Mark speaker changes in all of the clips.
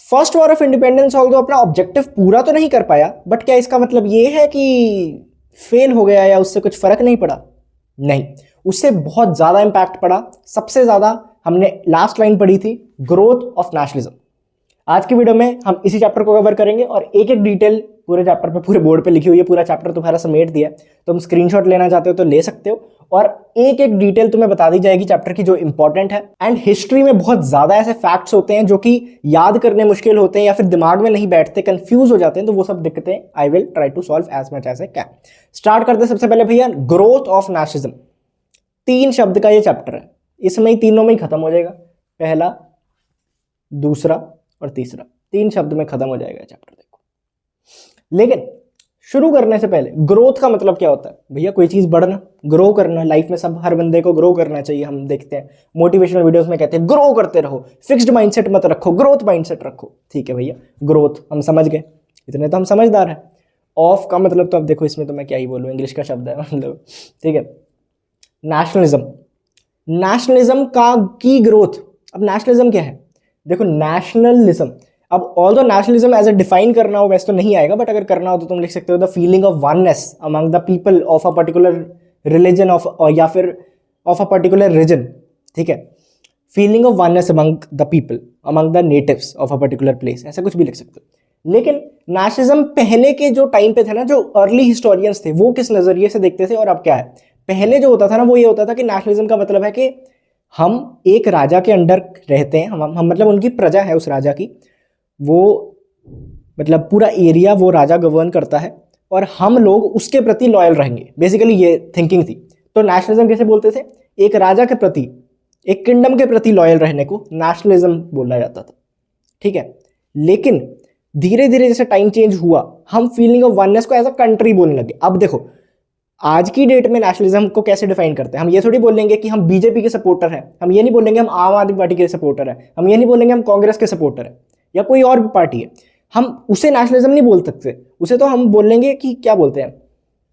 Speaker 1: First war of independence although अपना objective पूरा तो नहीं कर पाया, बट क्या इसका मतलब ये है कि फेल हो गया या उससे कुछ फर्क नहीं पड़ा? नहीं, उससे बहुत ज्यादा इंपैक्ट पड़ा। सबसे ज्यादा हमने लास्ट लाइन पढ़ी थी, ग्रोथ ऑफ नेशनलिज्म। आज की वीडियो में हम इसी चैप्टर को कवर करेंगे और एक एक डिटेल पूरे चैप्टर पे, पूरे बोर्ड पे लिखी हुई है। पूरा चैप्टर तुम्हारा समेट दिया है, तुम स्क्रीनशॉट लेना चाहते हो तो ले सकते हो, और एक एक डिटेल तुम्हें बता दी जाएगी चैप्टर की जो इंपॉर्टेंट है। एंड हिस्ट्री में बहुत ज्यादा ऐसे फैक्ट्स होते हैं जो कि याद करने मुश्किल होते हैं या फिर दिमाग में नहीं बैठते, कंफ्यूज हो जाते हैं, तो वो सब दिक्कतें I will try to solve as much as I can. Start करते सबसे पहले भैया, ग्रोथ ऑफ नेशनलिज्म। 3 शब्द का ये चैप्टर है, इसमें ही तीनों में ही खत्म हो जाएगा, पहला, दूसरा और तीसरा, 3 शब्द में खत्म हो जाएगा चैप्टर। देखो, लेकिन शुरू करने से पहले ग्रोथ का मतलब क्या होता है भैया? कोई चीज बढ़ना, ग्रो करना। लाइफ में सब, हर बंदे को ग्रो करना चाहिए। हम देखते हैं मोटिवेशनल वीडियोस में कहते हैं ग्रो करते रहो, फिक्स्ड माइंडसेट मत रखो, ग्रोथ माइंडसेट रखो। ठीक है भैया, ग्रोथ हम समझ गए, इतने तो हम समझदार हैं। ऑफ का मतलब तो अब देखो, इसमें तो मैं क्या ही बोलूं, इंग्लिश का शब्द है मतलब, ठीक है। नेशनलिज्म, नेशनलिज्म का की ग्रोथ। अब नेशनलिज्म क्या है? देखो, नेशनलिज्म, अब although nationalism as a define करना हो वैसे तो नहीं आएगा, बट अगर करना हो तो तुम लिख सकते हो the feeling of oneness among the people of a particular religion of, या फिर ऑफ अ पर्टिकुलर रीजन। ठीक है, feeling of oneness among the people, among the natives of a particular place, ऐसा कुछ भी लिख सकते हो। लेकिन नेशनलिज्म पहले के जो टाइम पे थे ना, जो अर्ली हिस्टोरियंस थे, वो किस नजरिए से देखते थे और अब क्या है? पहले जो होता था ना, वो ये होता था कि नेशनलिज्म का मतलब है कि हम एक राजा के अंडर रहते हैं, हम मतलब उनकी प्रजा है उस राजा की, वो मतलब पूरा एरिया वो राजा गवर्न करता है और हम लोग उसके प्रति लॉयल रहेंगे। बेसिकली ये थिंकिंग थी। तो नेशनलिज्म कैसे बोलते थे? एक राजा के प्रति, एक किंगडम के प्रति लॉयल रहने को नेशनलिज्म बोला जाता था। ठीक है, लेकिन धीरे धीरे जैसे टाइम चेंज हुआ, हम फीलिंग ऑफ वननेस को एज अ कंट्री बोलने लगे। अब देखो, आज की डेट में नेशनलिज्म को कैसे डिफाइन करते हैं? हम ये थोड़ी बोलेंगे कि हम बीजेपी के सपोर्टर हैं, हम ये नहीं बोलेंगे हम आम आदमी पार्टी के सपोर्टर हैं, हम ये नहीं बोलेंगे हम कांग्रेस के सपोर्टर हैं या कोई और भी पार्टी है। हम उसे नेशनलिज्म नहीं बोल सकते, उसे तो हम बोलेंगे कि क्या बोलते हैं,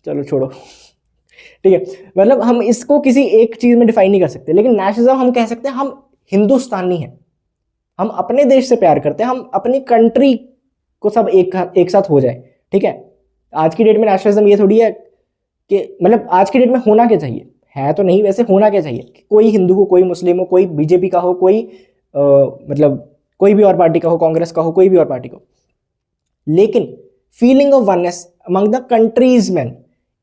Speaker 1: चलो छोड़ो ठीक है, मतलब हम इसको किसी एक चीज में डिफाइन नहीं कर सकते। लेकिन नेशनलिज्म हम कह सकते हैं हम हिंदुस्तानी हैं, हम अपने देश से प्यार करते हैं, हम अपनी कंट्री को सब एक साथ हो जाए। ठीक है, आज की डेट में नेशनलिज्म ये थोड़ी है कि मतलब आज की डेट में होना क्या चाहिए, है तो नहीं, वैसे होना क्या चाहिए कि कोई हिंदू हो, कोई मुस्लिम हो, कोई बीजेपी का हो, कोई मतलब कोई भी और पार्टी का हो, कांग्रेस का हो, कोई भी और पार्टी का हो, लेकिन feeling of oneness among the countries man,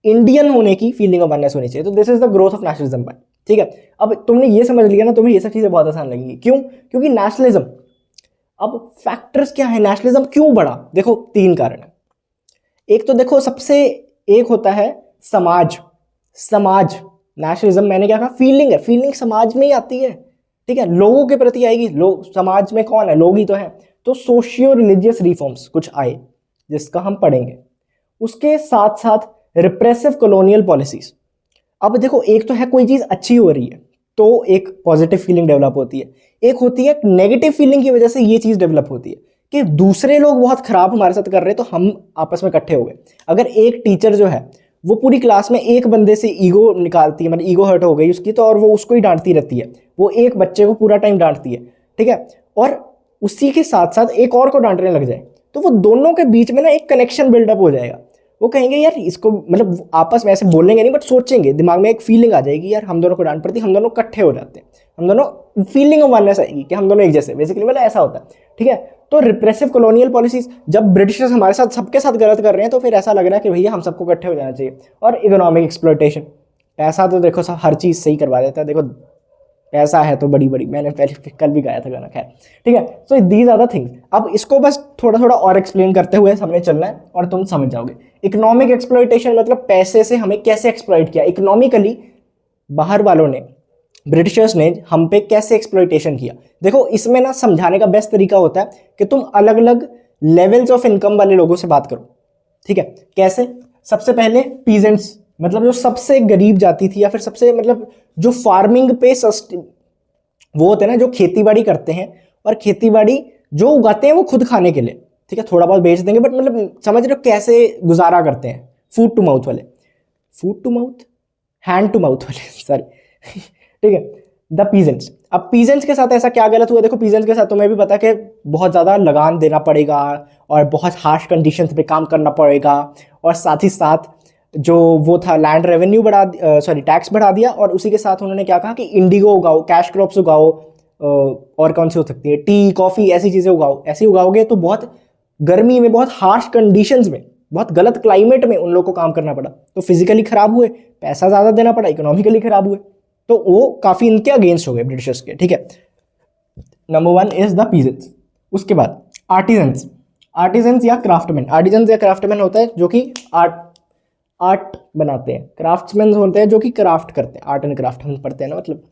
Speaker 1: Indian होने की फीलिंग ऑफ वननेस होनी चाहिए। तो this is the growth of nationalism by. ठीक है, अब तुमने ये समझ लिया ना, तुम्हें ये सब चीजें बहुत आसान लगेंगी। क्यों? क्योंकि नेशनलिज्म, अब फैक्टर्स क्या है, नेशनलिज्म क्यों बढ़ा? देखो 3 कारण है। एक तो देखो, सबसे एक होता है समाज। समाज, नेशनलिज्म मैंने क्या कहा, फीलिंग है, फीलिंग समाज में ही आती है। ठीक है, लोगों के प्रति आएगी, लोग समाज में कौन है, लोग ही तो हैं। तो सोशियो रिलीजियस रिफॉर्म्स कुछ आए जिसका हम पढ़ेंगे। उसके साथ साथ रिप्रेसिव कॉलोनियल पॉलिसीज। अब देखो, एक तो है कोई चीज अच्छी हो रही है तो एक पॉजिटिव फीलिंग डेवलप होती है, एक होती है नेगेटिव फीलिंग की वजह से ये चीज डेवलप होती है कि दूसरे लोग बहुत खराब हमारे साथ कर रहे हैं तो हम आपस में इकट्ठे हो गए। अगर एक टीचर जो है वो पूरी क्लास में एक बंदे से ईगो निकालती है, मतलब ईगो हर्ट हो गई उसकी, तो और वो उसको ही डांटती रहती है, वो एक बच्चे को पूरा टाइम डांटती है, ठीक है, और उसी के साथ साथ एक और को डांटने लग जाए, तो वो दोनों के बीच में ना एक कनेक्शन बिल्डअप हो जाएगा। वो कहेंगे यार इसको, मतलब आपस में ऐसे बोलेंगे नहीं बट सोचेंगे, दिमाग में एक फीलिंग आ जाएगी, यार हम दोनों को डांट पड़ती, हम दोनों इकट्ठे हो जाते हैं, हम दोनों फीलिंग ऑफ वननेस आएगी कि हम दोनों एक जैसे, बेसिकली मतलब ऐसा होता है। ठीक है, तो रिप्रेसिव कॉलोनियल पॉलिसीज, जब ब्रिटिशर्स हमारे साथ सबके साथ गलत कर रहे हैं तो फिर ऐसा लग रहा है कि भैया हम सबको इकट्ठे हो जाना चाहिए। और इकोनॉमिक एक्सप्लॉयटेशन, पैसा तो देखो सब हर चीज़ सही करवा देता है, देखो पैसा है तो बड़ी बड़ी, मैंने पहले कल भी गाया था गाना, खैर ठीक है। So these are the things. अब इसको बस थोड़ा थोड़ा और एक्सप्लेन करते हुए हमने चलना है और तुम समझ जाओगे। इकोनॉमिक एक्सप्लॉयटेशन मतलब पैसे से हमें कैसे एक्सप्लॉइट किया इकोनॉमिकली, बाहर वालों ने, ब्रिटिशर्स ने हम पे कैसे एक्सप्लॉयटेशन किया। देखो इसमें ना समझाने का बेस्ट तरीका होता है कि तुम अलग अलग लेवल्स ऑफ इनकम वाले लोगों से बात करो। ठीक है, कैसे? सबसे पहले पीजेंट्स, मतलब जो सबसे गरीब जाति थी, या फिर सबसे मतलब जो फार्मिंग पे वो होते हैं ना, जो खेती-बाड़ी करते हैं और खेती-बाड़ी जो उगाते हैं वो खुद खाने के लिए, ठीक है, थोड़ा बहुत बेच देंगे बट मतलब समझ रहे हो कैसे गुजारा करते हैं, फूड टू माउथ वाले, food to mouth, hand to mouth वाले सॉरी ठीक है, द पीजेंट्स। अब पीजेंट्स के साथ ऐसा क्या गलत हुआ? देखो पीजेंट्स के साथ तुम्हें भी पता है कि बहुत ज़्यादा लगान देना पड़ेगा और बहुत हार्श कंडीशंस पे काम करना पड़ेगा, और साथ ही साथ जो वो था लैंड रेवेन्यू टैक्स बढ़ा दिया, और उसी के साथ उन्होंने क्या कहा कि इंडिगो उगाओ, कैश क्रॉप्स उगाओ, और कौन सी हो सकती है, टी कॉफ़ी, ऐसी चीज़ें उगाओ। ऐसी उगाओगे तो बहुत गर्मी में, बहुत हार्श कंडीशंस में, बहुत गलत क्लाइमेट में उन लोगों को काम करना पड़ा, तो फिजिकली खराब हुए, पैसा ज़्यादा देना पड़ा, इकोनॉमिकली खराब हुए, तो वो काफ़ी इनके अगेंस्ट हो गए ब्रिटिशर्स के। ठीक है, नंबर 1 इज द पीजेंट्स। उसके बाद आर्टिजन्स। आर्टिजन्स या क्राफ्टमैन। आर्टिजन्स या क्राफ्टमैन होता है जो कि आर्ट बनाते हैं। क्राफ्ट्समैन होते हैं जो कि क्राफ्ट करते हैं, आर्ट एंड क्राफ्ट हम पढ़ते हैं ना, मतलब।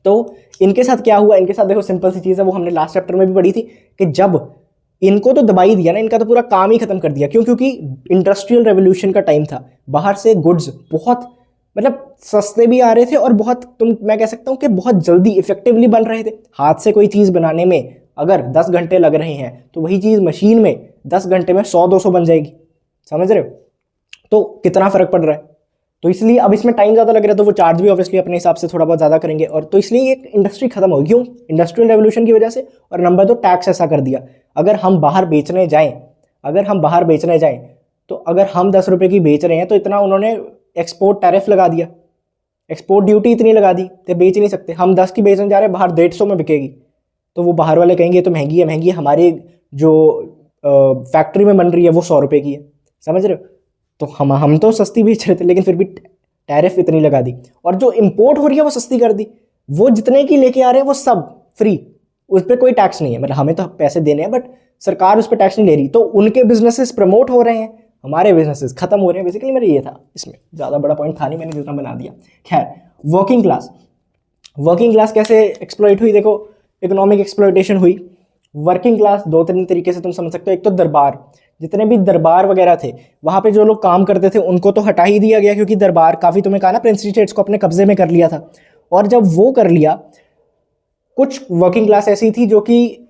Speaker 1: तो इनके साथ क्या हुआ? इनके साथ देखो सिंपल सी चीज़ है, वो हमने लास्ट चैप्टर में भी पढ़ी थी कि जब इनको तो दबा ही दिया ना, इनका तो पूरा काम ही खत्म कर दिया। क्यों? क्योंकि इंडस्ट्रियल रेवोल्यूशन का टाइम था, बाहर से गुड्स बहुत मतलब सस्ते भी आ रहे थे, और बहुत मैं कह सकता हूँ कि बहुत जल्दी इफेक्टिवली बन रहे थे। हाथ से कोई चीज़ बनाने में अगर 10 घंटे लग रहे हैं, तो वही चीज़ मशीन में 10 घंटे में 100-200 बन जाएगी। समझ रहे हो? तो कितना फ़र्क पड़ रहा है। तो इसलिए अब इसमें टाइम ज़्यादा लग रहा है, तो वो चार्ज भी ऑब्वियसली अपने हिसाब से थोड़ा बहुत ज़्यादा करेंगे, और तो इसलिए एक इंडस्ट्री खत्म होगी। क्यों? इंडस्ट्रियल रेवोल्यूशन की वजह से। और नंबर 2, टैक्स ऐसा कर दिया, अगर हम बाहर बेचने जाएं, तो अगर हम 10 रुपये की बेच रहे हैं, तो इतना उन्होंने एक्सपोर्ट टैरिफ लगा दिया, एक्सपोर्ट ड्यूटी इतनी लगा दी, तो बेच नहीं सकते। हम 10 की बेचने जा रहे हैं, बाहर 150 में बिकेगी, तो वो बाहर वाले कहेंगे तो महंगी है, हमारी जो फैक्ट्री में बन रही है वो 100 रुपये की है। समझ रहे हो? तो हम तो सस्ती बेच रहे थे, लेकिन फिर भी टैरिफ इतनी लगा दी, और जो इंपोर्ट हो रही है वो सस्ती कर दी। वो जितने की लेके आ रहे हैं वो सब फ्री, उस पर कोई टैक्स नहीं है। मतलब हमें तो पैसे देने हैं, बट सरकार उस पर टैक्स नहीं ले रही, तो उनके बिजनेसेस प्रमोट हो रहे हैं, हमारे बिजनेसेस खत्म हो रहे हैं। बेसिकली मेरा ये था, इसमें ज़्यादा बड़ा पॉइंट था नहीं, मैंने जितना बना दिया। खैर, वर्किंग क्लास कैसे एक्सप्लॉइट हुई? देखो, इकोनॉमिक एक्सप्लॉइटेशन हुई। वर्किंग क्लास 2-3 तरीके से तुम समझ सकते हो। एक तो दरबार, जितने भी दरबार वगैरह थे, वहाँ पे जो लोग काम करते थे उनको तो हटा ही दिया गया, क्योंकि दरबार काफ़ी, तुम्हें कहा ना, प्रिंसली स्टेट्स को अपने कब्जे में कर लिया था। और जब वो कर लिया, कुछ वर्किंग क्लास ऐसी थी जो कि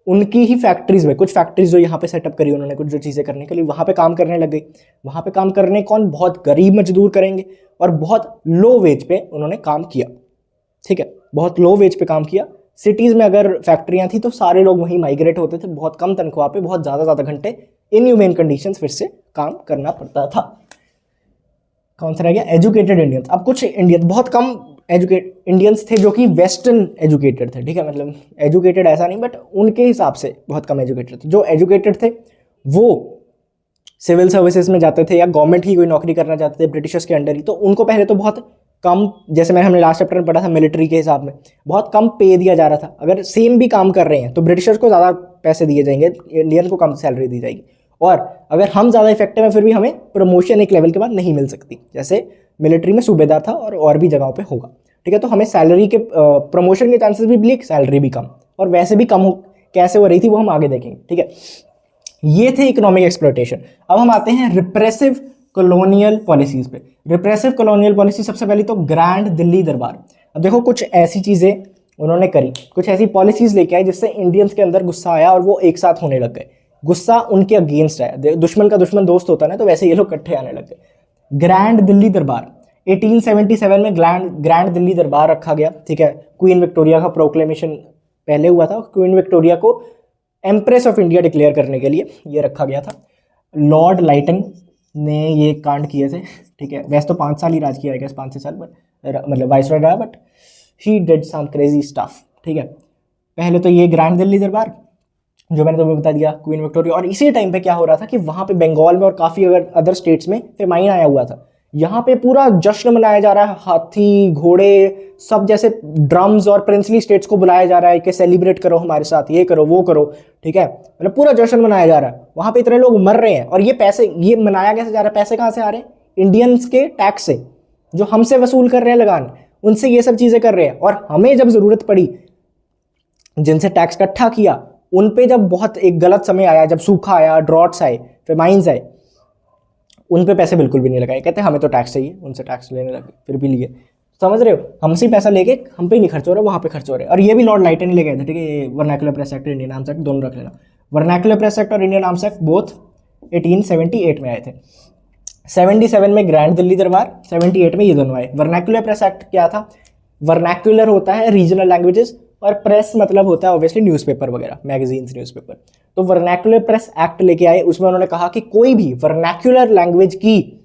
Speaker 1: उनकी ही फैक्ट्रीज़ में, कुछ फैक्ट्रीज जो यहाँ पे सेटअप करी उन्होंने, कुछ जो चीज़ें करने के लिए वहाँ पे काम करने लग गई। वहाँ पे काम करने कौन? बहुत गरीब मजदूर करेंगे, और बहुत लो वेज पे उन्होंने काम किया। ठीक है, बहुत लो वेज पे काम किया। सिटीज़ में अगर फैक्ट्रियाँ थी तो सारे लोग वहीं माइग्रेट होते थे, बहुत कम तनख्वाह पे, बहुत ज़्यादा घंटे इनह्यूमेन कंडीशंस फिर से काम करना पड़ता था। कौन सा रह गया? Educated Indians. अब कुछ इंडियन, बहुत कम इंडियंस थे जो कि वेस्टर्न एजुकेटेड थे। ठीक है, मतलब एजुकेटेड ऐसा नहीं, बट उनके हिसाब से बहुत कम एजुकेटेड थे। जो एजुकेटेड थे वो सिविल सर्विसेज में जाते थे, या गवर्नमेंट की कोई नौकरी करना चाहते थे ब्रिटिशर्स के अंडर ही, तो उनको पहले तो बहुत कम, जैसे हमने लास्ट चैप्टर में पढ़ा था, मिलिट्री के हिसाब में बहुत कम पे दिया जा रहा था। अगर सेम भी काम कर रहे हैं तो ब्रिटिशर्स को ज़्यादा पैसे दिए जाएंगे, इंडियन को कम सैलरी दी जाएगी। और अगर हम ज़्यादा इफेक्टिव हैं, फिर भी हमें प्रमोशन एक लेवल के बाद नहीं मिल सकती, जैसे मिलिट्री में सूबेदार था और भी जगहों पे होगा। ठीक है, तो हमें सैलरी के प्रमोशन के चांसेस भी ब्लिक, सैलरी भी कम, और वैसे भी कम हो, कैसे हो रही थी वो हम आगे देखेंगे। ठीक है, ये थे इकोनॉमिक एक्सप्लॉयटेशन। अब हम आते हैं रिप्रेसिव कॉलोनियल पॉलिसीज पे। रिप्रेसिव कॉलोनियल पॉलिसी, सबसे पहले तो ग्रैंड दिल्ली दरबार। अब देखो, कुछ ऐसी चीज़ें उन्होंने करी, कुछ ऐसी पॉलिसीज लेके आए जिससे इंडियंस के अंदर गुस्सा आया, और वो एक साथ होने लग गए। गुस्सा उनके अगेंस्ट आया, दुश्मन का दुश्मन दोस्त होता है ना, तो वैसे ये लोग इकट्ठे आने लग गए। ग्रैंड दिल्ली दरबार 1877 में ग्रैंड दिल्ली दरबार रखा गया। ठीक है, क्वीन विक्टोरिया का प्रोक्लेमेशन पहले हुआ था, क्वीन विक्टोरिया को एम्प्रेस ऑफ इंडिया डिक्लेयर करने के लिए ये रखा गया था। लॉर्ड लाइटन ने ये कांड किए थे। ठीक है, वैसे तो 5 साल ही राज किया है, 5-6 साल, बट मतलब वाइसरॉय रहा, but he did some crazy stuff. ठीक है, पहले तो ये ग्रैंड दिल्ली दरबार जो मैंने तुम्हें बता दिया, क्वीन विक्टोरिया। और इसी टाइम पे क्या हो रहा था कि वहाँ पे बंगाल में और काफ़ी अदर स्टेट्स में फेमाइन आया हुआ था। यहाँ पे पूरा जश्न मनाया जा रहा है, हाथी घोड़े सब, जैसे ड्रम्स, और प्रिंसली स्टेट्स को बुलाया जा रहा है कि सेलिब्रेट करो हमारे साथ, ये करो वो करो। ठीक है, मतलब पूरा जश्न मनाया जा रहा है। वहाँ पे इतने लोग मर रहे हैं, और ये पैसे, ये मनाया कैसे जा रहा है? पैसे कहाँ से आ रहे हैं? इंडियंस के टैक्स से, जो हमसे वसूल कर रहे हैं लगान, उनसे ये सब चीज़ें कर रहे हैं। और हमें जब ज़रूरत पड़ी, जिनसे टैक्स इकट्ठा किया, उन पे जब बहुत एक गलत समय आया, जब सूखा आया, ड्रॉट्स आए, फेमाइंस आए, उन पे पैसे बिल्कुल भी नहीं लगाए। कहते हमें तो टैक्स चाहिए, उनसे टैक्स लेने लगे, फिर भी लिए। समझ रहे हो? हमसे पैसा लेके हम पे नहीं खर्च हो रहा, वहाँ पे खर्च हो रहे हैं। और ये भी लॉर्ड लाइटन ले गए थे। ठीक है, ये vernacular press act, Indian arms act दोनों रख लेना। वर्नाकुलर प्रेस एक्ट और इंडियन आर्म्स एक्ट बोथ 1878 में आए थे। 77 में ग्रैंड दिल्ली दरबार, 78 में ये दोनों आए। वर्नाकुलर प्रेस एक्ट क्या था? वर्नैक्युलर होता है रीजनल लैंग्वेजेस, और प्रेस मतलब होता है ऑब्वियसली न्यूज़पेपर वगैरह, मैगजीन्स, न्यूज़पेपर। तो वर्नैक्युलर प्रेस एक्ट लेके आए, उसमें उन्होंने कहा कि कोई भी वर्नैक्युलर लैंग्वेज की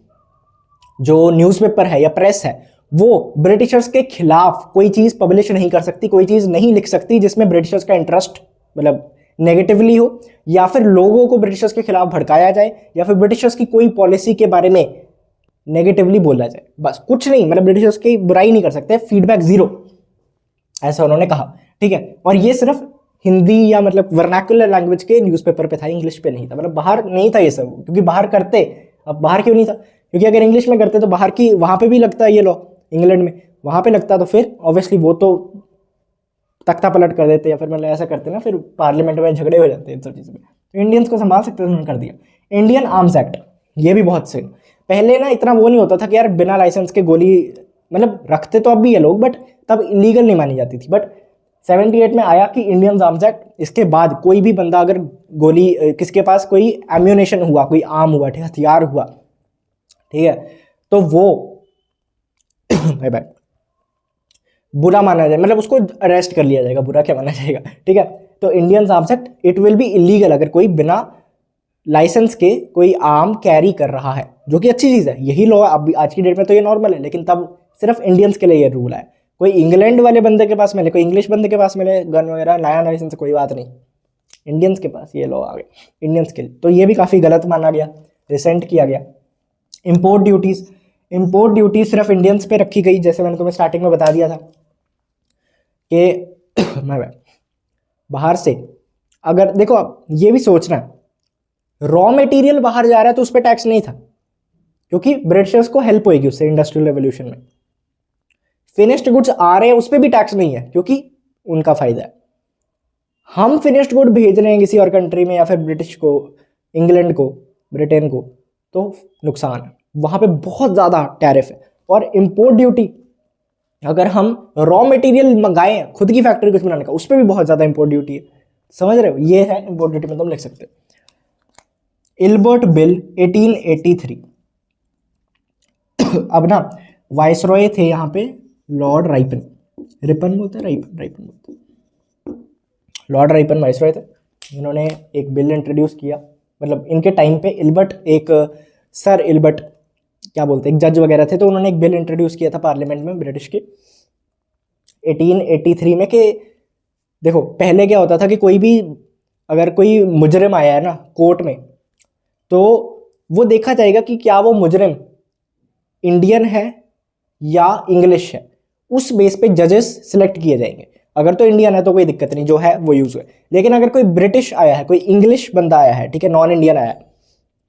Speaker 1: जो न्यूज़पेपर है या प्रेस है वो ब्रिटिशर्स के खिलाफ कोई चीज़ पब्लिश नहीं कर सकती, कोई चीज़ नहीं लिख सकती जिसमें ब्रिटिशर्स का इंटरेस्ट मतलब नेगेटिवली हो, या फिर लोगों को ब्रिटिशर्स के खिलाफ भड़काया जाए, या फिर ब्रिटिशर्स की कोई पॉलिसी के बारे में नेगेटिवली बोला जाए, बस कुछ नहीं, मतलब ब्रिटिशर्स की बुराई नहीं कर सकते, फीडबैक जीरो, ऐसा उन्होंने कहा। ठीक है, और ये सिर्फ हिंदी या मतलब वर्नैक्युलर लैंग्वेज के न्यूज़पेपर पे था, इंग्लिश पे नहीं था, मतलब बाहर नहीं था ये सब, क्योंकि बाहर करते, अब बाहर क्यों नहीं था, क्योंकि अगर इंग्लिश में करते तो बाहर की वहाँ पे भी लगता है ये लॉ, इंग्लैंड में वहाँ पे लगता, तो फिर ऑब्वियसली वो तो तख्ता पलट कर देते, या फिर मतलब ऐसा करते ना, फिर पार्लियामेंट में झगड़े हो जाते हैं इन सब चीज़ों में। तो इंडियंस को संभाल सकते थे, उन्होंने कर दिया। इंडियन आर्म्स एक्ट, ये भी बहुत सही। पहले ना इतना वो नहीं होता था कि यार बिना लाइसेंस के गोली, मतलब रखते तो अब भी है लोग, बट तब इलीगल नहीं मानी जाती थी। बट 78 में आया कि इंडियन आर्म्स एक्ट, इसके बाद कोई भी बंदा अगर गोली, किसके पास कोई एम्यूनेशन हुआ, कोई आर्म हुआ, ठीक, हथियार हुआ, ठीक है, तो वो बाय बाय बुरा माना जाए, मतलब उसको अरेस्ट कर लिया जाएगा, बुरा क्या माना जाएगा। ठीक है, तो Indian arms act, it will be illegal अगर कोई बिना लाइसेंस के कोई आर्म कैरी कर रहा है, जो कि अच्छी चीज़ है, यही लॉ अब आज की डेट में तो ये नॉर्मल है, लेकिन तब सिर्फ इंडियंस के लिए ये रूल है। कोई इंग्लैंड वाले बंदे के पास मिले, कोई इंग्लिश बंदे के पास मिले गन वगैरह, नया लाइसेंस, कोई बात नहीं, इंडियंस के पास ये लॉ आ गया, इंडियंस के लिए। तो ये भी काफ़ी गलत माना गया, रिसेंट किया गया। इम्पोर्ट ड्यूटीज़, इम्पोर्ट ड्यूटीज सिर्फ इंडियंस पे रखी गई, जैसे मैंने तुम्हें स्टार्टिंग में बता दिया था कि मैं बाहर से, अगर देखो आप ये भी सोचना, रॉ मटेरियल बाहर जा रहा है तो उस पर टैक्स नहीं था, क्योंकि ब्रिटिशर्स को हेल्प होगी उससे इंडस्ट्रियल रेवोल्यूशन में। फिनिश्ड गुड्स आ रहे हैं उस पर भी टैक्स नहीं है, क्योंकि उनका फायदा है। हम फिनिश्ड गुड भेज रहे हैं किसी और कंट्री में, या फिर ब्रिटिश को, इंग्लैंड को, ब्रिटेन को, तो नुकसान है, वहाँ पे बहुत ज़्यादा टैरिफ है। और इम्पोर्ट ड्यूटी, अगर हम रॉ मटेरियल मंगाएं खुद की फैक्ट्री कुछ बनाने का, उस पर भी बहुत ज़्यादा इम्पोर्ट ड्यूटी है, समझ रहे हो, ये है इम्पोर्ट ड्यूटी में, तुम लिख सकते हो। इल्बर्ट बिल 1883, अब ना वाइसरॉय थे यहाँ पे लॉर्ड राइपन, रिपन बोलते हैं, राइपन, राइपन बोलते हैं, लॉर्ड राइपन वाइसरॉय थे, इन्होंने एक बिल इंट्रोड्यूस किया, मतलब इनके टाइम पे इल्बर्ट, एक सर इल्बर्ट क्या बोलते हैं, एक जज वगैरह थे, तो उन्होंने एक बिल इंट्रोड्यूस किया था पार्लियामेंट में ब्रिटिश के 1883 में, कि देखो पहले क्या होता था कि कोई भी, अगर कोई मुजरिम आया है ना कोर्ट में, तो वो देखा जाएगा कि क्या वो मुजरिम इंडियन है या इंग्लिश है, उस बेस पे जजेस सिलेक्ट किए जाएंगे। अगर तो इंडियन है तो कोई दिक्कत नहीं, जो है वो यूज है, लेकिन अगर कोई ब्रिटिश आया है, कोई इंग्लिश बंदा आया है, ठीक है, नॉन इंडियन आया है,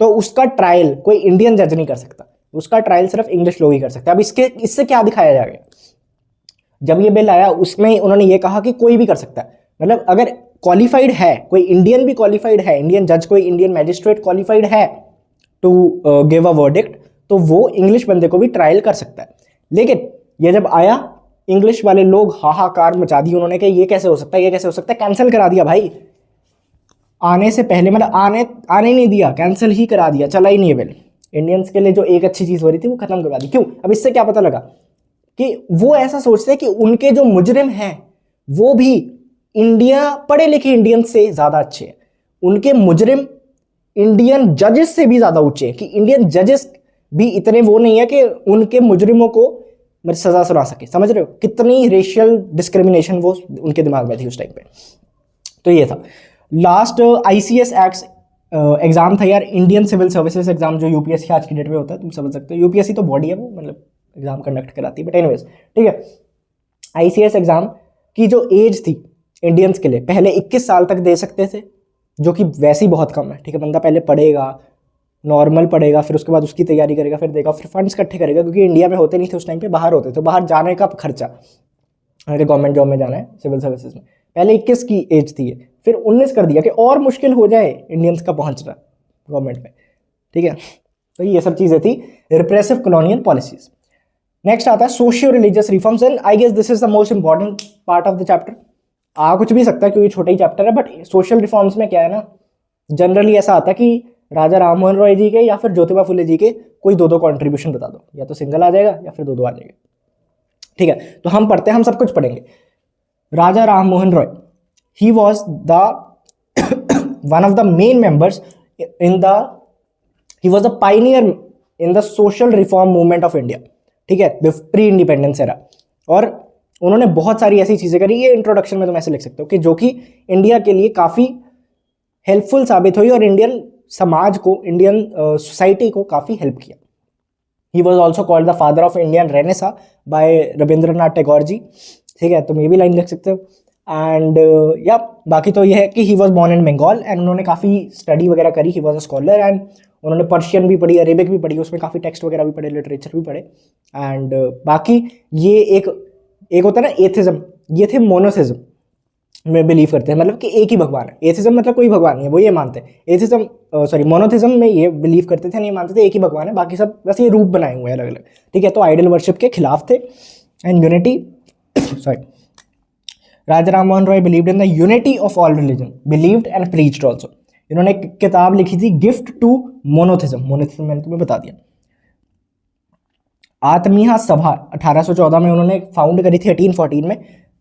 Speaker 1: तो उसका ट्रायल कोई इंडियन जज नहीं कर सकता, उसका ट्रायल सिर्फ इंग्लिश लोग ही कर सकते हैं। अब इससे क्या दिखाया जाएगा, जब ये बिल आया उसमें उन्होंने ये कहा कि कोई भी कर सकता है, मतलब अगर क्वालिफाइड है, कोई इंडियन भी क्वालिफाइड है, इंडियन जज, कोई इंडियन मैजिस्ट्रेट क्वालिफाइड है टू गिव अ वर्डिक्ट, तो वो इंग्लिश बंदे को भी ट्रायल कर सकता है। लेकिन ये जब आया, इंग्लिश वाले लोग हाहाकार मचा दी उन्होंने कि ये कैसे हो सकता है, ये कैसे हो सकता है, कैंसिल करा दिया भाई, आने से पहले, मतलब आने नहीं दिया, कैंसिल ही करा दिया, चला ही नहीं है बिल। इंडियंस के लिए जो एक अच्छी चीज़ हो रही थी वो खत्म करवा दी। क्यों? अब इससे क्या पता लगा कि वो ऐसा सोचते हैं कि उनके जो मुजरिम हैं वो भी इंडिया, पढ़े लिखे इंडियन से ज़्यादा अच्छे हैं, उनके मुजरिम इंडियन जजेस से भी ज़्यादा ऊंचे हैं, कि इंडियन जजेस भी इतने वो नहीं है कि उनके मुजरिमों को मेरी सज़ा सुना सके। समझ रहे हो कितनी रेशियल डिस्क्रिमिनेशन वो उनके दिमाग में थी उस टाइम पे। तो ये था लास्ट ICS एक्ट एग्जाम था यार, इंडियन सिविल सर्विसेज एग्जाम, जो यूपीएससी आज की डेट में होता है, तुम समझ सकते हो। यूपीएससी तो बॉडी है वो, मतलब एग्जाम कंडक्ट कराती है, बट एनीवेज ठीक है। ICS एग्जाम की जो एज थी इंडियंस के लिए, पहले 21 साल तक दे सकते थे, जो कि वैसे ही बहुत कम है। ठीक है, बंदा पहले पढ़ेगा, नॉर्मल पढ़ेगा, फिर उसके बाद उसकी तैयारी करेगा, फिर देगा, फिर फंड्स इकट्ठे करेगा, क्योंकि इंडिया में होते नहीं थे उस टाइम पे, बाहर होते थे, बाहर जाने का खर्चा, अगर गवर्नमेंट जॉब में जाना है सिविल सर्विसेज में, पहले 21 की एज थी, फिर 19 कर दिया कि और मुश्किल हो जाए इंडियंस का पहुंचना गवर्नमेंट में। ठीक है, तो ये सब चीज़ें थी रिप्रेसिव कॉलोनियल पॉलिसीज। नेक्स्ट आता है socio religious reforms, and I guess this is the most important part of the chapter. आ कुछ भी सकता है क्योंकि छोटा ही चैप्टर है, बट सोशल रिफॉर्म्स में क्या है ना, जनरली ऐसा आता है कि राजा राम मोहन रॉय जी के या फिर ज्योतिबा फुले जी के कोई दो कॉन्ट्रीब्यूशन बता दो, या तो सिंगल आ जाएगा या फिर दो आ जाएगा। ठीक है, तो हम पढ़ते हैं, हम सब कुछ पढ़ेंगे। Raja Ram Mohan Roy, he was the one of the main members in the, he was the pioneer in the social reform movement of India, ठीक है, प्री इंडिपेंडेंस एरा। और उन्होंने बहुत सारी ऐसी चीज़ें करी, ये इंट्रोडक्शन में तुम ऐसे लिख सकते हो कि जो कि इंडिया के लिए काफ़ी हेल्पफुल साबित हुई और इंडियन समाज को, इंडियन सोसाइटी को काफ़ी हेल्प किया। He was also called the father of Indian renaissance by Rabindranath Tagore ji, ठीक है, तुम ये भी लाइन लिख सकते हो। एंड या बाकी तो ये है कि he was born in Bengal and उन्होंने काफ़ी स्टडी वगैरह करी, he was a scholar and उन्होंने पर्शियन भी पढ़ी, अरेबिक भी पढ़ी, उसमें काफ़ी टेक्स्ट वगैरह भी पढ़े, लिटरेचर भी पढ़े। एंड बाकी ये एक होता है ना एथिज्म, ये थे मोनोथिज्म में बिलीव करते हैं, मतलब कि एक ही भगवान है। एथिज्म मतलब कोई भगवान नहीं है, वो ये मानते हैं। एथिज्म सॉरी मोनोथिज्म में ये बिलीव करते थे, नहीं मानते थे एक ही भगवान है, बाकी सब बस ये रूप बनाए हुए हैं अलग अलग, ठीक है। तो आइडल वर्शिप के खिलाफ थे and unity sorry Raja Ram Mohan Roy believed in the unity of all religion, believed and preached also. इन्होंने एक किताब लिखी थी गिफ्ट टू मोनोथिज्म, मोनोथिज्म मैंने तुम्हें बता दिया। आत्मीय सभा 1814 में उन्होंने फाउंड करी थी 1814 में,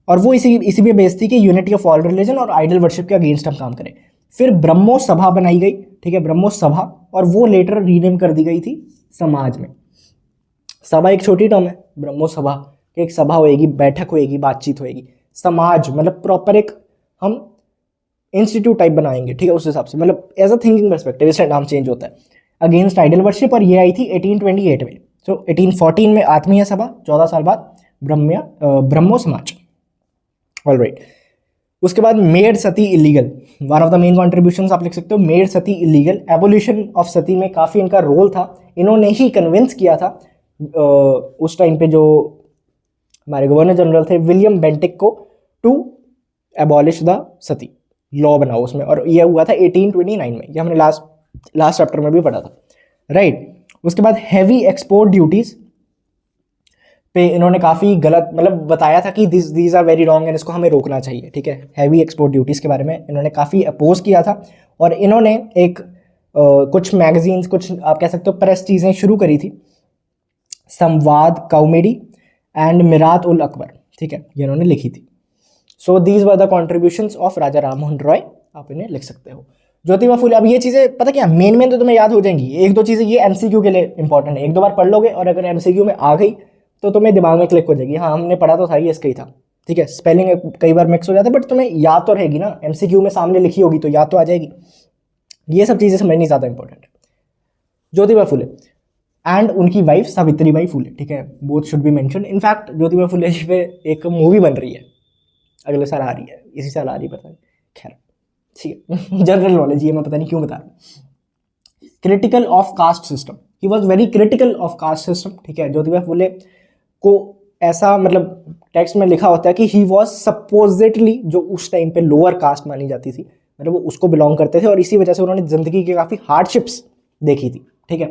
Speaker 1: और वो इसी पे बेस्ड थी कि यूनिटी ऑफ ऑल रिलीजन और आइडल वर्शिप के अगेंस्ट हम काम करें। फिर ब्रह्मो सभा बनाई गई, ठीक है, ब्रह्मो सभा, और वो लेटर रीनेम कर दी गई थी समाज में। सभा एक छोटी टर्म है, ब्रह्मो सभा, एक सभा होएगी, बैठक होएगी, बातचीत होएगी। समाज मतलब प्रॉपर एक हम इंस्टीट्यूट टाइप बनाएंगे, ठीक है, उस हिसाब से, मतलब एज अ थिंकिंग पर्सपेक्टिव इसका नाम चेंज होता है, अगेंस्ट आइडल वर्शिप। और ये आई थी 1828 में। सो 1814 में आत्मीय सभा, 14 साल बाद ब्रह्मो समाज। ऑलराइट, उसके बाद made sati illegal, one of the main contributions आप लिख सकते हो, made sati illegal. Abolition of sati में काफ़ी इनका रोल था, इन्होंने ही कन्विंस किया था उस टाइम पे जो हमारे गवर्नर जनरल थे विलियम बेंटिक को, to abolish the sati, law बनाओ उसमें, और यह हुआ था 1829 में। ये हमने लास्ट चैप्टर में भी पढ़ा था, राइट। उसके बाद हैवी एक्सपोर्ट ड्यूटीज पे इन्होंने काफ़ी गलत मतलब बताया था कि these are very wrong and इसको हमें रोकना चाहिए, ठीक है। हैवी एक्सपोर्ट ड्यूटीज़ के बारे में इन्होंने काफ़ी अपोज किया था, और इन्होंने एक कुछ मैगजीन्स, कुछ आप कह सकते हो प्रेस चीज़ें शुरू करी थी, संवाद कौमेडी एंड मिरात उल अकबर, ठीक है, ये इन्होंने लिखी थी। So these were the contributions of Raja Ram Mohan Roy, आप इन्हें लिख सकते हो। ज्योतिबा फुले, अब ये चीज़ें पता क्या मेन तो तुम्हें याद हो जाएंगी, एक दो चीज़ें ये एमसीक्यू के लिए इंपॉर्टेंट है, एक दो बार पढ़ लोगे और अगर एमसीक्यू में आ गई तो तुम्हें दिमाग में क्लिक हो जाएगी, हाँ हमने पढ़ा तो था, ये इसका ही था, ठीक है। स्पेलिंग कई बार मिक्स हो जाता है बट तुम्हें याद तो रहेगी ना, एमसीक्यू में सामने लिखी होगी तो याद तो आ जाएगी। ये सब चीज़ें समझनी ज़्यादा इंपॉर्टेंट है। ज्योतिबा फुले एंड उनकी वाइफ सावित्रीबाई फुले, ठीक है, both should be mention. In fact Jyotiba Phule ji पे एक मूवी बन रही है, अगले साल आ रही है, इसी साल आ रही है, पता नहीं, खैर ठीक है, जनरल नॉलेज ये मैं पता नहीं क्यों बता रहा हूँ। Critical of caste system, he was very critical of caste system, ठीक है। ज्योतिबा फुले को ऐसा मतलब टेक्स्ट में लिखा होता है कि ही वॉज सपोजिटली, जो उस टाइम पे लोअर कास्ट मानी जाती थी, मतलब वो उसको बिलोंग करते थे, और इसी वजह से उन्होंने जिंदगी की काफ़ी हार्डशिप्स देखी थी, ठीक है।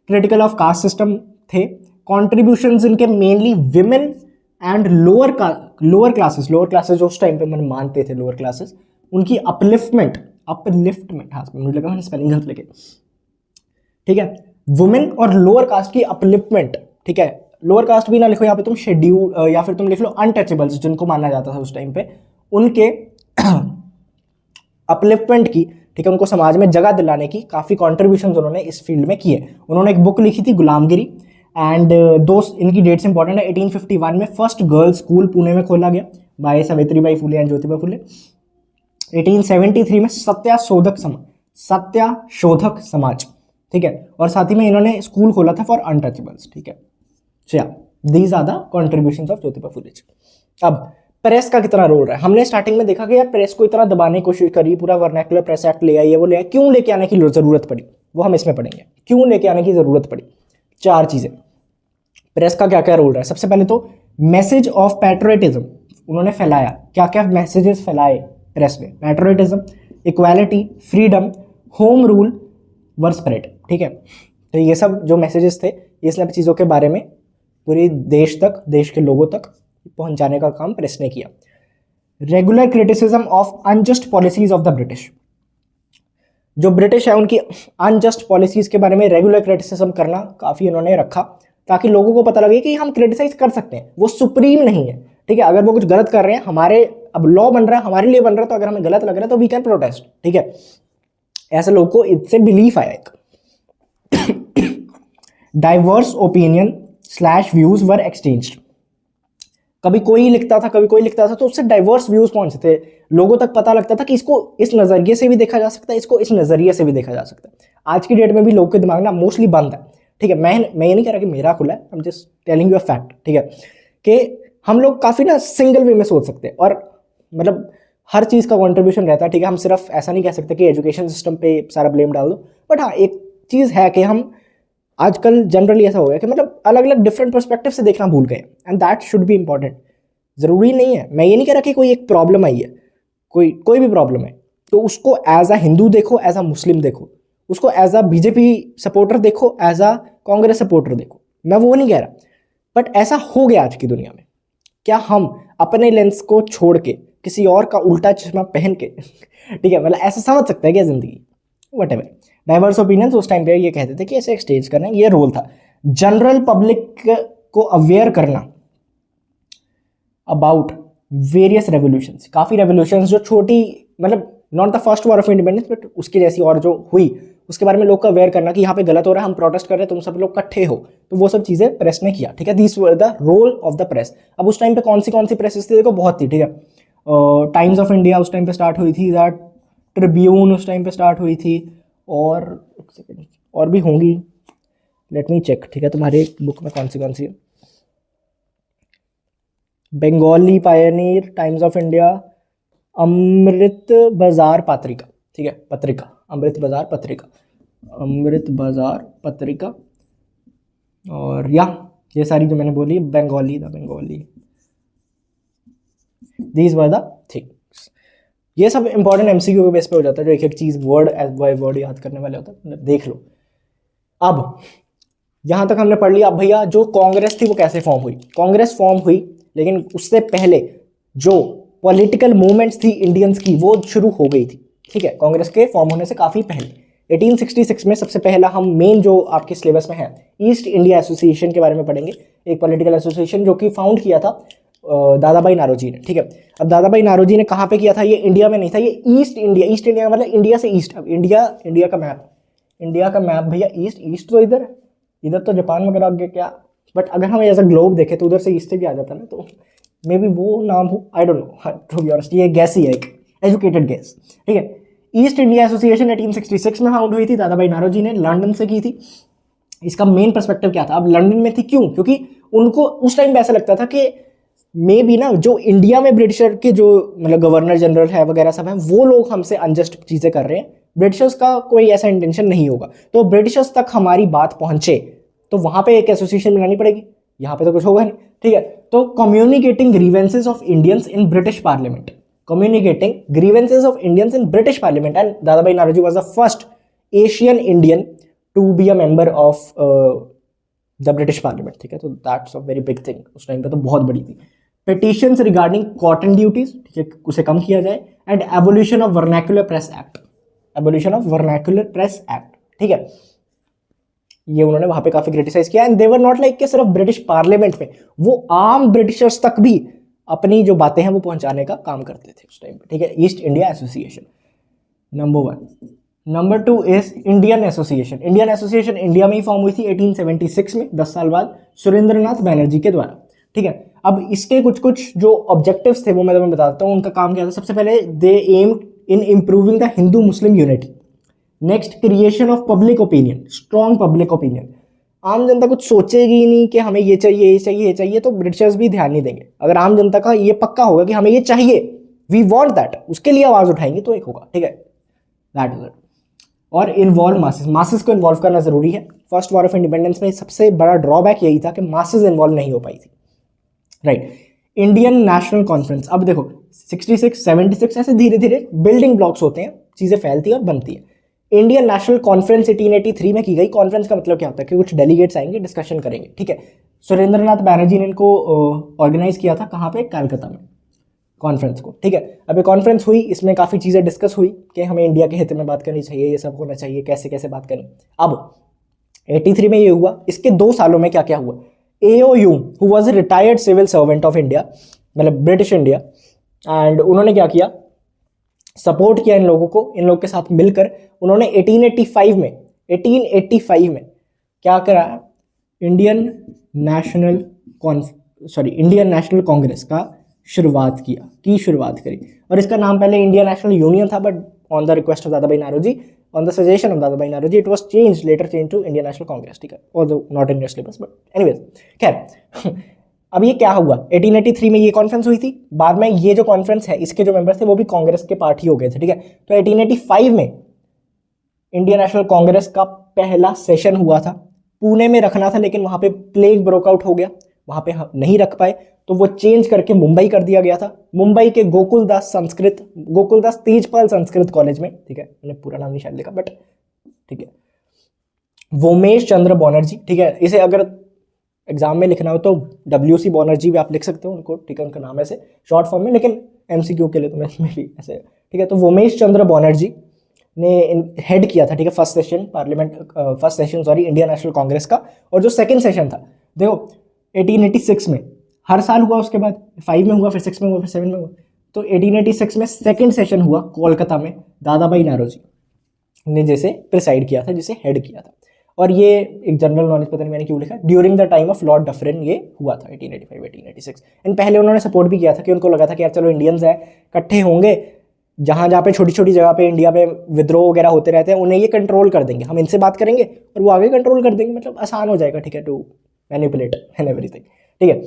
Speaker 1: क्रिटिकल ऑफ कास्ट सिस्टम थे। कॉन्ट्रीब्यूशंस इनके mainly women and lower classes जो उस टाइम पे मैंने मानते थे लोअर क्लासेस, उनकी अपलिफ्टमेंट, हाँ मुझे लगा मैंने स्पेलिंग गलत लिखे, ठीक है। वुमेन और लोअर कास्ट की अपलिफ्टमेंट, ठीक है, लोअर कास्ट भी ना लिखो यहाँ पे तुम, शेड्यूल, या फिर तुम लिख लो अनटचेबल्स, जिनको माना जाता था उस टाइम पे, उनके अपलिफ्टमेंट की, ठीक है, उनको समाज में जगह दिलाने की काफ़ी कॉन्ट्रीब्यूशंस उन्होंने इस फील्ड में किए। उन्होंने एक बुक लिखी थी गुलामगिरी, एंड दो इनकी डेट्स इंपॉर्टेंट है। 1851 में फर्स्ट गर्ल्स स्कूल पुणे में खोला गया बाय सावित्रीबाई फुले एंड ज्योतिबा फुले। 1873 में सत्याशोधक समाज, ठीक है, और साथ ही में इन्होंने स्कूल खोला था फॉर अनटचेबल्स, ठीक है। These are the contributions of Jyotiba Phule. अब प्रेस का कितना रोल रहा है, हमने स्टार्टिंग में देखा कि यार प्रेस को इतना दबाने की कोशिश करी, पूरा वर्नैकुलर प्रेस एक्ट ले आई, वो ले आए, क्यों लेके आने की जरूरत पड़ी, वो हम इसमें पढ़ेंगे, क्यों लेके आने की जरूरत पड़ी। 4 चीजें प्रेस का क्या क्या रोल रहा है। सबसे पहले तो मैसेज ऑफ पैट्रियटिज्म उन्होंने फैलाया, क्या क्या मैसेजेस फैलाए प्रेस में, patriotism, equality, freedom, home rule वर स्प्रेड, ठीक है। तो ये सब जो मैसेजेस थे, ये सब चीज़ों के बारे में पूरी देश तक, देश के लोगों तक पहुंचाने का काम प्रेस ने किया। Regular criticism of unjust policies of the British, जो ब्रिटिश है उनकी अनजस्ट पॉलिसीज के बारे में रेगुलर क्रिटिसिज्म करना काफ़ी इन्होंने रखा, ताकि लोगों को पता लगे कि हम क्रिटिसाइज कर सकते हैं, वो सुप्रीम नहीं है, ठीक है। अगर वो कुछ गलत कर रहे हैं, हमारे अब लॉ बन रहा है, हमारे लिए बन रहा है, तो अगर हमें गलत लग रहा है तो वी कैन प्रोटेस्ट, ठीक है। ऐसे लोगों को इससे बिलीफ आया एक। डाइवर्स ओपिनियन स्लैश व्यूज वर एक्सचेंज्ड। कभी कोई लिखता था, कभी कोई लिखता था, तो उससे डाइवर्स व्यूज पहुंचते थे, लोगों तक पता लगता था कि इसको इस नजरिए से भी देखा जा सकता है, इसको इस नजरिए से भी देखा जा सकता है। आज की डेट में भी लोगों के दिमाग ना मोस्टली बंद है, ठीक है। मैं ये नहीं कह रहा कि मेरा खुला है, I am just telling you a fact, ठीक है, कि हम लोग काफी ना सिंगल वे में सोच सकते हैं, और मतलब हर चीज का कॉन्ट्रीब्यूशन रहता है, ठीक है। हम सिर्फ ऐसा नहीं कह सकते कि एजुकेशन सिस्टम पे सारा ब्लेम डाल दो, बट हाँ एक चीज है कि हम आजकल जनरली ऐसा हो गया कि मतलब अलग अलग डिफरेंट पर्सपेक्टिव से देखना भूल गए, and that should be important. जरूरी नहीं है, मैं ये नहीं कह रहा कि कोई एक प्रॉब्लम आई है, कोई भी प्रॉब्लम है तो उसको एज अ हिंदू देखो, एज अ मुस्लिम देखो, उसको एज अ बीजेपी सपोर्टर देखो, एज अ कांग्रेस सपोर्टर देखो, मैं वो नहीं कह रहा। बट ऐसा हो गया आज की दुनिया में, क्या हम अपने लेंस को छोड़ के किसी और का उल्टा चश्मा पहन के ठीक है, मतलब ऐसा समझ सकते हैं क्या जिंदगी, वट एवर। डाइवर्स ओपिनियंस उस टाइम पे ये कहते थे कि ऐसे एक्सचेंज करना, ये रोल था। जनरल पब्लिक को अवेयर करना अबाउट वेरियस रेवोल्यूशंस, काफ़ी रेवोल्यूशंस जो छोटी, मतलब not the first war of independence but उसकी जैसी और जो हुई, उसके बारे में लोग को अवेयर करना कि यहाँ पे गलत हो रहा है, हम प्रोटेस्ट कर रहे हैं, तुम सब लोग इकट्ठे हो, तो वो सब चीज़ें प्रेस ने किया, ठीक है। This were the role of the press. अब उस टाइम पे कौन सी प्रेसेस थी, देखो बहुत थी, ठीक है। टाइम्स ऑफ इंडिया उस टाइम पे स्टार्ट हुई थी, दैट ट्रिब्यून उस टाइम पे स्टार्ट हुई थी, और एक सेकेंड और भी होंगी, लेट मी चेक, ठीक है, तुम्हारे बुक में कौन सी है। Bengali Pioneer, Times of India, Amrit Bazar Patrika, ठीक है, पत्रिका, अमृत बाजार पत्रिका, अमृत बाजार पत्रिका, और या ये सारी जो मैंने बोली, Bengali these were the things. ये सब इंपॉर्टेंट एमसीक्यू के बेस पे हो जाता है, जो एक एक चीज वर्ड एज बाय वर्ड याद करने वाले होता है, देख लो। अब यहां तक हमने पढ़ लिया। अब भैया जो कांग्रेस थी वो कैसे फॉर्म हुई? कांग्रेस फॉर्म हुई, लेकिन उससे पहले जो पॉलिटिकल मूवमेंट्स थी इंडियंस की वो शुरू हो गई थी, ठीक है, कांग्रेस के फॉर्म होने से काफ़ी पहले। 1866 में सबसे पहला हम मेन जो आपके सिलेबस में है ईस्ट इंडिया एसोसिएशन के बारे में पढ़ेंगे, एक पॉलिटिकल एसोसिएशन जो कि फाउंड किया था दादा भाई नारोजी ने, ठीक है। अब दादा भाई नारोजी ने कहाँ पे किया था? ये इंडिया में नहीं था, ये ईस्ट इंडिया मतलब इंडिया से ईस्ट। अब इंडिया का मैप भैया ईस्ट तो इधर तो जापान वगैरह आगे क्या, बट अगर हम एज अ ग्लोब देखें तो उधर से ईस्ट से भी आ जाता ना, तो मे बी वो नाम हो, I don't know, to be honest ये गैस ही है, एक एजुकेटेड गैस, ठीक है। ईस्ट इंडिया एसोसिएशन 1866 में फाउंड हुई थी, दादा भाई नारोजी ने लंदन से की थी। इसका मेन पर्सपेक्टिव क्या था? अब लंदन में थी क्यों? क्योंकि उनको उस टाइम पे ऐसा लगता था कि मे बी ना जो इंडिया में ब्रिटिशर के जो मतलब गवर्नर जनरल है वगैरह सब है, वो लोग हमसे अनजस्ट चीज़ें कर रहे हैं, ब्रिटिशर्स का कोई ऐसा इंटेंशन नहीं होगा, तो ब्रिटिशर्स तक हमारी बात पहुंचे तो वहां पे एक एसोसिएशन बनानी पड़ेगी, यहाँ पे तो कुछ होगा नहीं, ठीक है। तो communicating grievances of Indians in British parliament, and Dadabhai Naoroji was the first Asian Indian to be a member of the British parliament, ठीक है। तो that's a very big thing, उस टाइम पे तो बहुत बड़ी थी। पिटिशंस रिगार्डिंग कॉटन ड्यूटीज, ठीक है, उसे कम किया जाए, and abolition of vernacular press act, ठीक है। ये उन्होंने वहां पे काफी क्रिटिसाइज किया, and they were not like कि सिर्फ ब्रिटिश पार्लियामेंट में, वो आम ब्रिटिशर्स तक भी अपनी जो बातें हैं वो पहुंचाने का काम करते थे उस टाइम पे, ठीक है। East India association number 1। Number 2 is Indian association. India में ही फॉर्म हुई थी 1876 में, 10 साल बाद, सुरेंद्रनाथ बैनर्जी के द्वारा, ठीक है। अब इसके कुछ जो ऑब्जेक्टिव्स थे वो मैं तुम्हें बताता हूँ, उनका काम क्या था। सबसे पहले they aim in improving the Hindu Muslim unity. Next, creation of public opinion, strong public opinion. आम जनता कुछ सोचेगी ही नहीं कि हमें ये चाहिए, तो ब्रिटिशर्स भी ध्यान नहीं देंगे। अगर आम जनता का ये पक्का होगा कि हमें ये चाहिए, वी वॉन्ट दैट, उसके लिए आवाज उठाएंगे तो एक होगा, ठीक है, दैट इज इट। और इन्वॉल्व मासेस को इन्वॉल्व करना जरूरी है। फर्स्ट वॉर ऑफ इंडिपेंडेंस में सबसे बड़ा ड्रॉबैक यही था कि मासेस इन्वॉल्व नहीं हो पाई थी, राइट। इंडियन नेशनल कॉन्फ्रेंस, अब देखो 66, 76 ऐसे धीरे धीरे बिल्डिंग ब्लॉक्स होते हैं, चीजें फैलती है और बनती है। इंडियन नेशनल कॉन्फ्रेंस 1883 में की गई। कॉन्फ्रेंस का मतलब क्या होता है कि कुछ डेलीगेट्स आएंगे, डिस्कशन करेंगे, ठीक है। सुरेंद्रनाथ बैनर्जी ने इनको ऑर्गेनाइज किया था, कहाँ पे? कलकत्ता में, कॉन्फ्रेंस को, ठीक है। अब ये कॉन्फ्रेंस हुई, इसमें काफ़ी चीज़ें डिस्कस हुई कि हमें इंडिया के हित में बात करनी चाहिए, ये सब होना चाहिए, कैसे कैसे बात करनी। अब 83 में ये हुआ। इसके 2 सालों में क्या क्या हुआ? AOU who was a retired civil servant of India, मतलब ब्रिटिश इंडिया, एंड उन्होंने क्या किया, सपोर्ट किया इन लोगों को। इन लोगों के साथ मिलकर उन्होंने 1885 में क्या करा, इंडियन नेशनल कांग्रेस का शुरुआत करी। और इसका नाम पहले इंडियन नेशनल यूनियन था, but on the request of Dadabhai Naoroji, on the suggestion of Dadabhai Naoroji, it was change later change to Indian national Congress, ठीक है, although not in your syllabus, but anyways, खैर अब ये क्या हुआ, 1883 में ये कॉन्फ्रेंस हुई थी। बाद में ये जो कॉन्फ्रेंस है, इसके जो मेंबर्स थे वो भी कांग्रेस के पार्ट ही हो गए थे, ठीक है। तो 1885 में इंडियन नेशनल कांग्रेस का पहला सेशन हुआ था। पुणे में रखना था, लेकिन वहां पे प्लेग ब्रोकआउट हो गया, वहां पे नहीं रख पाए, तो वो चेंज करके मुंबई कर दिया गया था। मुंबई के गोकुलदास तेजपाल संस्कृत कॉलेज में, ठीक है, मैंने पूरा नाम नहीं शायद लिखा, बट ठीक है, वोमेश चंद्र बनर्जी, ठीक है, इसे अगर एग्जाम में लिखना हो तो WC बनर्जी भी आप लिख सकते हो उनको, ठीक है, उनका नाम ऐसे शॉर्ट फॉर्म में, लेकिन MCQ के लिए तो मैं भी ऐसे, ठीक है। तो वोमेश चंद्र बनर्जी ने हेड किया था, ठीक है, first session Indian national Congress का। और जो सेकंड सेशन था, देखो 1886 में हर साल हुआ, उसके बाद 5 में हुआ, फिर 6 में हुआ, फिर 7 में हुआ। तो 1886 में सेकंड सेशन हुआ कोलकाता में, दादाभाई नारोजी ने जैसे प्रिसाइड किया था, जिसे हेड किया था। और ये एक जनरल नॉलेज, पता नहीं मैंने क्यों लिखा, during the time of Lord Dufferin ये हुआ था 1885-1886। एंड पहले उन्होंने सपोर्ट भी किया था, कि उनको लगा था कि यार चलो इंडियंस है, इकट्ठे होंगे, जहाँ पे छोटी छोटी जगह पे इंडिया पे विद्रोह वगैरह होते रहते हैं, उन्हें ये कंट्रोल कर देंगे, हम इनसे बात करेंगे और वो आगे कंट्रोल कर देंगे, मतलब आसान हो जाएगा, ठीक है, टू मैनिपुलेट एंड एवरीथिंग, ठीक है।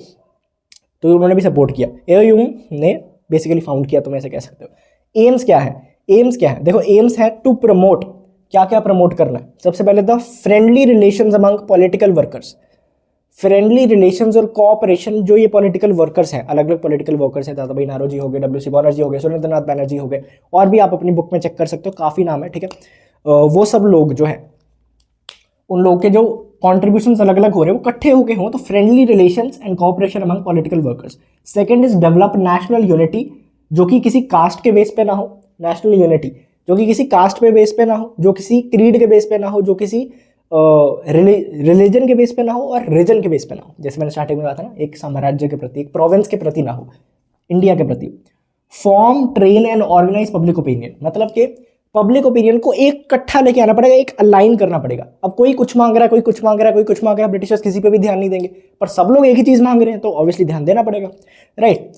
Speaker 1: तो उन्होंने भी सपोर्ट किया। AOU ने बेसिकली फाउंड किया, तुम ऐसे कह सकते हो। एम्स क्या है? देखो एम्स है टू प्रमोट, क्या क्या प्रमोट करना है? सबसे पहले the friendly relations among political workers, friendly relations और कोऑपरेशन, जो ये पॉलिटिकल वर्कर्स हैं, अलग अलग पॉलिटिकल वर्कर्स हैं, दादाभाई नारोजी हो गए, WC बनर्जी हो गए, सुरेंद्रनाथ बैनर्जी हो गए, और भी आप अपनी बुक में चेक कर सकते हो, काफ़ी नाम है, ठीक है। वो सब लोग जो है, उन लोगों के जो कॉन्ट्रीब्यूशंस अलग अलग हो रहे हैं, वो इकट्ठे होके हों, तो friendly relations and cooperation among political workers. Second is develop national unity, जो कि किसी कास्ट के बेस पे ना हो, नेशनल यूनिटी जो कि किसी कास्ट पे बेस पे ना हो, जो किसी क्रीड के बेस पे ना हो, जो किसी रिलीजन के बेस पे ना हो, और रीजन के बेस पे ना हो। जैसे मैंने स्टार्टिंग में कहा था ना, एक साम्राज्य के प्रति, एक प्रोविंस के प्रति ना हो, इंडिया के प्रति। Form, train and organize public opinion, मतलब कि पब्लिक ओपिनियन को एक इकट्ठा लेके आना पड़ेगा, एक अलाइन करना पड़ेगा। अब कोई कुछ मांग रहा है, कोई कुछ मांग रहा है, कोई कुछ मांग रहा है, ब्रिटिशर्स किसी पे भी ध्यान नहीं देंगे, पर सब लोग एक ही चीज़ मांग रहे हैं, तो ऑब्वियसली ध्यान देना पड़ेगा, राइट।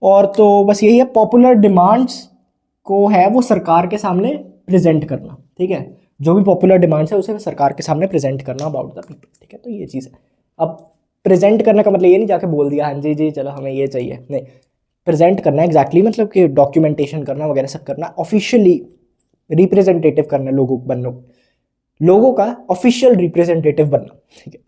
Speaker 1: और तो बस यही है, पॉपुलर डिमांड्स को है वो सरकार के सामने प्रेजेंट करना, ठीक है, जो भी पॉपुलर डिमांड्स है उसे सरकार के सामने प्रेजेंट करना अबाउट द पीपल, ठीक है। तो ये चीज़ है। अब प्रेजेंट करने का मतलब ये नहीं जाके बोल दिया हाँ जी जी चलो हमें ये चाहिए, नहीं, प्रेजेंट करना एग्जैक्टली मतलब कि डॉक्यूमेंटेशन करना वगैरह सब करना, ऑफिशियली रिप्रेजेंटेटिव करना, लोगों का ऑफिशियल रिप्रेजेंटेटिव बनना, ठीक है।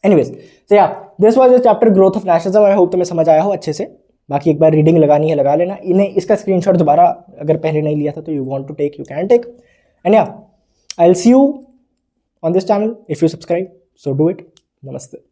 Speaker 1: एनीवेज, सो या this was the chapter growth of nationalism. I hope तुम्हें समझ आया हो अच्छे से। बाकी एक बार रीडिंग लगानी है लगा लेना, इन्हें इसका स्क्रीनशॉट दोबारा अगर पहले नहीं लिया था तो you want to take, you can take, and या I will see you on this channel if you subscribe, so do it. नमस्ते।